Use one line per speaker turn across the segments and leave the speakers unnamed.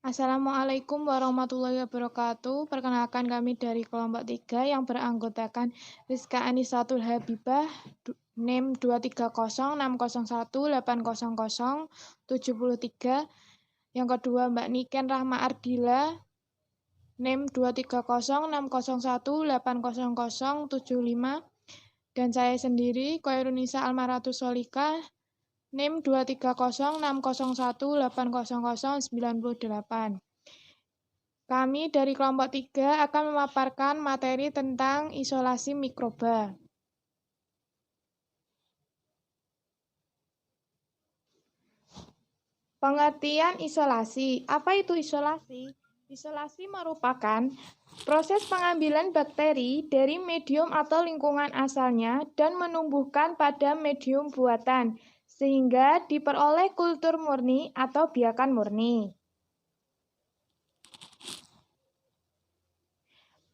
Assalamualaikum warahmatullahi wabarakatuh. Perkenalkan kami dari kelompok 3 yang beranggotakan Rizka Anisatul Habibah, NIM 23060180073. Yang kedua Mbak Niken Rahma Ardila, NIM 23060180075. Dan saya sendiri, Koirunisa Almaratus Solika, NIM 23060180098. Kami dari kelompok 3 akan memaparkan materi tentang isolasi mikroba. Pengertian isolasi. Apa itu isolasi? Isolasi merupakan proses pengambilan bakteri dari medium atau lingkungan asalnya dan menumbuhkan pada medium buatan, sehingga diperoleh kultur murni atau biakan murni.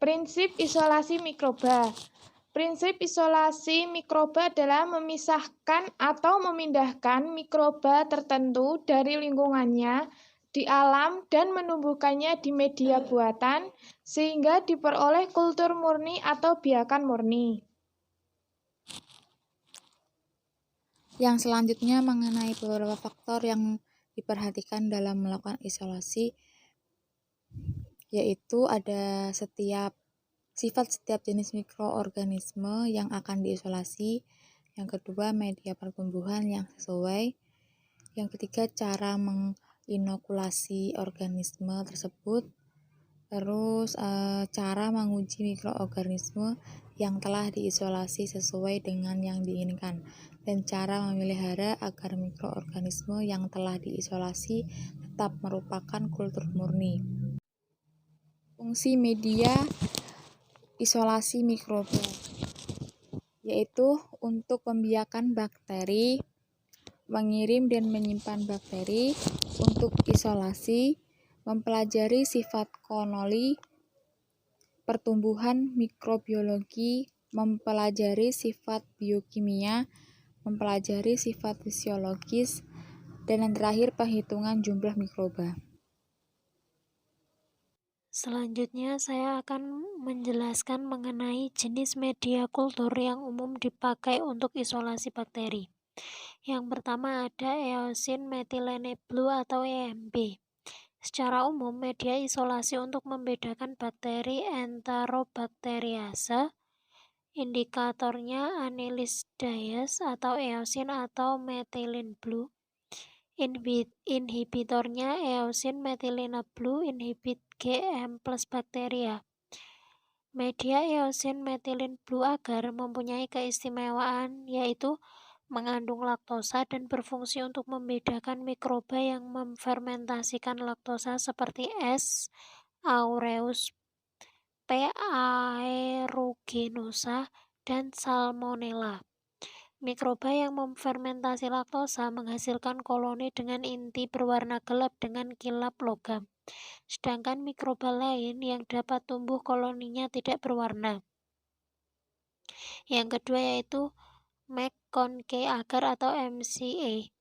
Prinsip isolasi mikroba. Prinsip isolasi mikroba adalah memisahkan atau memindahkan mikroba tertentu dari lingkungannya di alam dan menumbuhkannya di media buatan sehingga diperoleh kultur murni atau biakan murni.
Yang selanjutnya mengenai beberapa faktor yang diperhatikan dalam melakukan isolasi, yaitu ada sifat setiap jenis mikroorganisme yang akan diisolasi. Yang kedua, media pertumbuhan yang sesuai. Yang ketiga, cara menginokulasi organisme tersebut. Terus cara menguji mikroorganisme yang telah diisolasi sesuai dengan yang diinginkan, dan cara memelihara agar mikroorganisme yang telah diisolasi tetap merupakan kultur murni. Fungsi media isolasi mikroba yaitu untuk membiarkan bakteri, mengirim dan menyimpan bakteri untuk isolasi, mempelajari sifat koloni, pertumbuhan mikrobiologi, mempelajari sifat biokimia, mempelajari sifat fisiologis, dan yang terakhir penghitungan jumlah mikroba.
Selanjutnya saya akan menjelaskan mengenai jenis media kultur yang umum dipakai untuk isolasi bakteri. Yang pertama ada eosin methylene blue atau EMB. Secara umum, media isolasi untuk membedakan bakteri Enterobacteriaceae, indikatornya Anilides atau eosin atau methylene blue. Inhibitornya eosin methylene blue inhibit GM plus bakteria. Media eosin methylene blue agar mempunyai keistimewaan yaitu mengandung laktosa dan berfungsi untuk membedakan mikroba yang memfermentasikan laktosa seperti S. aureus, P. aeruginosa, dan Salmonella. Mikroba yang memfermentasi laktosa menghasilkan koloni dengan inti berwarna gelap dengan kilap logam. Sedangkan mikroba lain yang dapat tumbuh koloninya tidak berwarna. Yang kedua yaitu McConkey agar atau MCA.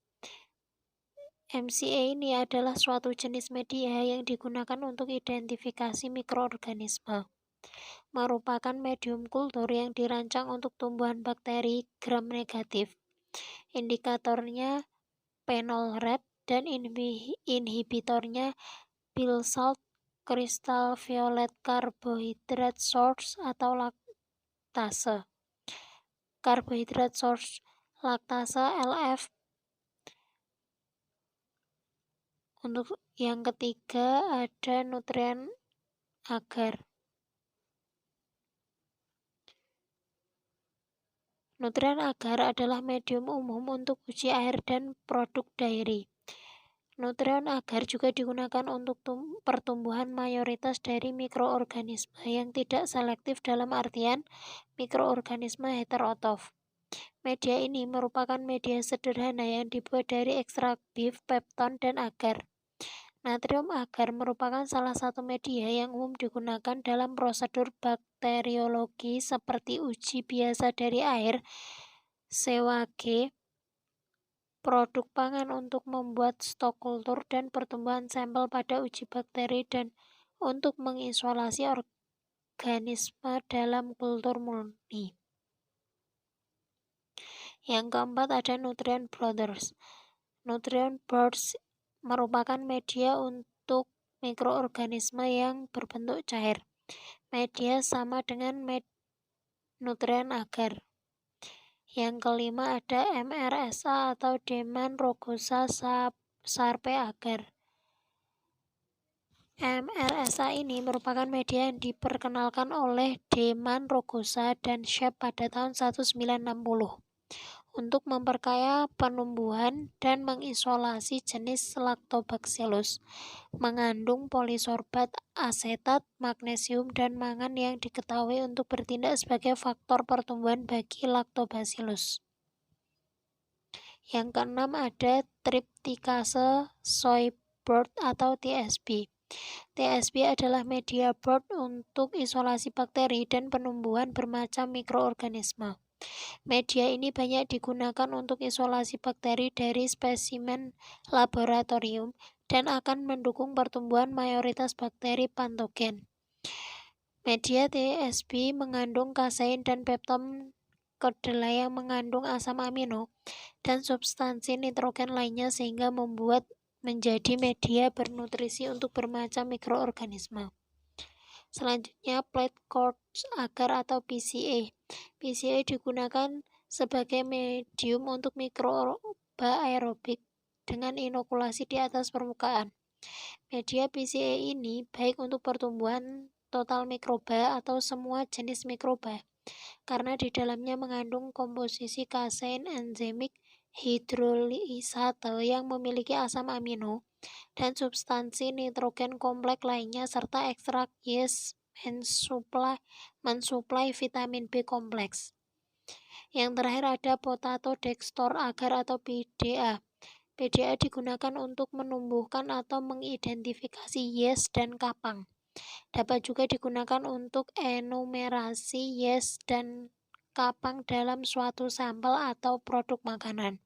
MCA ini adalah suatu jenis media yang digunakan untuk identifikasi mikroorganisme. Merupakan medium kultur yang dirancang untuk tumbuhan bakteri gram negatif. Indikatornya phenol red dan inhibitornya bile salt crystal violet carbohydrate source atau laktase. Carbohydrate source laktase LF. Untuk yang ketiga ada nutrien agar. Nutrien agar adalah medium umum untuk uji air dan produk dairy. Nutrien agar juga digunakan untuk pertumbuhan mayoritas dari mikroorganisme yang tidak selektif dalam artian mikroorganisme heterotrof. Media ini merupakan media sederhana yang dibuat dari ekstrak beef, pepton, dan agar. Natrium agar merupakan salah satu media yang umum digunakan dalam prosedur bakteriologi seperti uji biasa dari air, sewage, produk pangan untuk membuat stok kultur dan pertumbuhan sampel pada uji bakteri dan untuk mengisolasi organisme dalam kultur murni. Yang keempat ada nutrient brothers. Nutrient boards merupakan media untuk mikroorganisme yang berbentuk cair. Media sama dengan nutrien agar. Yang kelima ada MRSA atau Deman rugosa sarpe agar. MRSA ini merupakan media yang diperkenalkan oleh Deman rugosa dan Shep pada tahun 1960 untuk memperkaya penumbuhan dan mengisolasi jenis Lactobacillus, mengandung polisorbat, asetat, magnesium, dan mangan yang diketahui untuk bertindak sebagai faktor pertumbuhan bagi Lactobacillus. Yang keenam ada Trypticase soy board atau TSB. TSB adalah media board untuk isolasi bakteri dan penumbuhan bermacam mikroorganisme. Media ini banyak digunakan untuk isolasi bakteri dari spesimen laboratorium dan akan mendukung pertumbuhan mayoritas bakteri patogen. Media TSB mengandung kasein dan pepton kedelai yang mengandung asam amino dan substansi nitrogen lainnya sehingga membuat menjadi media bernutrisi untuk bermacam mikroorganisme. Selanjutnya, plate quartz agar atau PCA. PCA digunakan sebagai medium untuk mikroba aerobik dengan inokulasi di atas permukaan. Media PCA ini baik untuk pertumbuhan total mikroba atau semua jenis mikroba, karena di dalamnya mengandung komposisi kasein enzimik hidrolisase yang memiliki asam amino dan substansi nitrogen kompleks lainnya serta ekstrak yeast mensuplai vitamin B kompleks. Yang terakhir ada potato dextrose agar atau PDA. PDA digunakan untuk menumbuhkan atau mengidentifikasi yeast dan kapang. Dapat juga digunakan untuk enumerasi yeast dan kapang dalam suatu sampel atau produk makanan.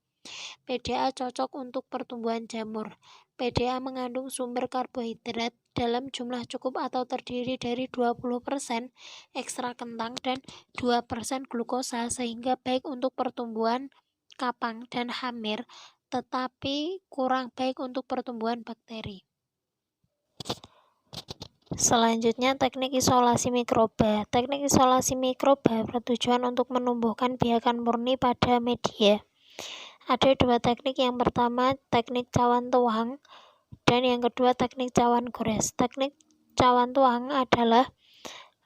PDA cocok untuk pertumbuhan jamur. PDA mengandung sumber karbohidrat dalam jumlah cukup atau terdiri dari 20% ekstrak kentang dan 2% glukosa sehingga baik untuk pertumbuhan kapang dan hamir, tetapi kurang baik untuk pertumbuhan bakteri. Selanjutnya, teknik isolasi mikroba. Teknik isolasi mikroba bertujuan untuk menumbuhkan biakan murni pada media. Ada dua teknik, yang pertama teknik cawan tuang dan yang kedua teknik cawan gores. Teknik cawan tuang adalah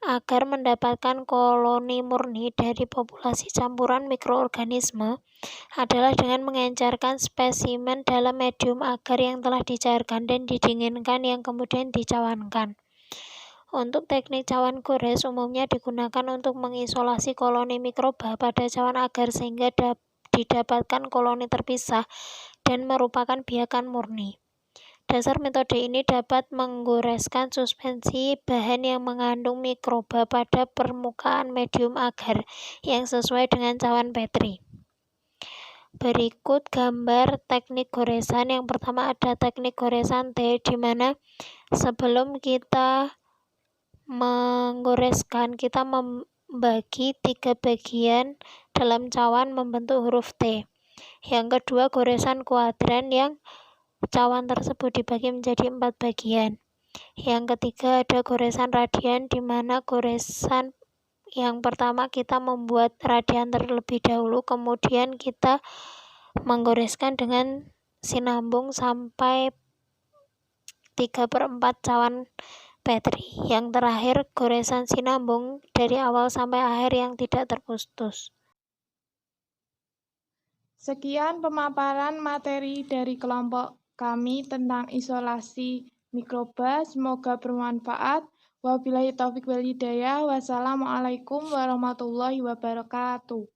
agar mendapatkan koloni murni dari populasi campuran mikroorganisme adalah dengan mengencerkan spesimen dalam medium agar yang telah dicairkan dan didinginkan yang kemudian dicawankan. Untuk teknik cawan gores umumnya digunakan untuk mengisolasi koloni mikroba pada cawan agar sehingga didapatkan koloni terpisah dan merupakan biakan murni. Dasar metode ini dapat menggoreskan suspensi bahan yang mengandung mikroba pada permukaan medium agar yang sesuai dengan cawan Petri. Berikut gambar teknik goresan. Yang pertama ada teknik goresan T, di mana sebelum kita menggoreskan kita membagi 3 bagian dalam cawan membentuk huruf T. Yang kedua goresan kuadran, yang cawan tersebut dibagi menjadi 4 bagian. Yang ketiga ada goresan radian, di mana goresan yang pertama kita membuat radian terlebih dahulu, kemudian kita menggoreskan dengan sinambung sampai 3/4 cawan Petri. Yang terakhir goresan sinambung dari awal sampai akhir yang tidak terputus.
Sekian pemaparan materi dari kelompok kami tentang isolasi mikroba. Semoga bermanfaat. Wabillahi taufiq wal hidayah. Wassalamualaikum warahmatullahi wabarakatuh.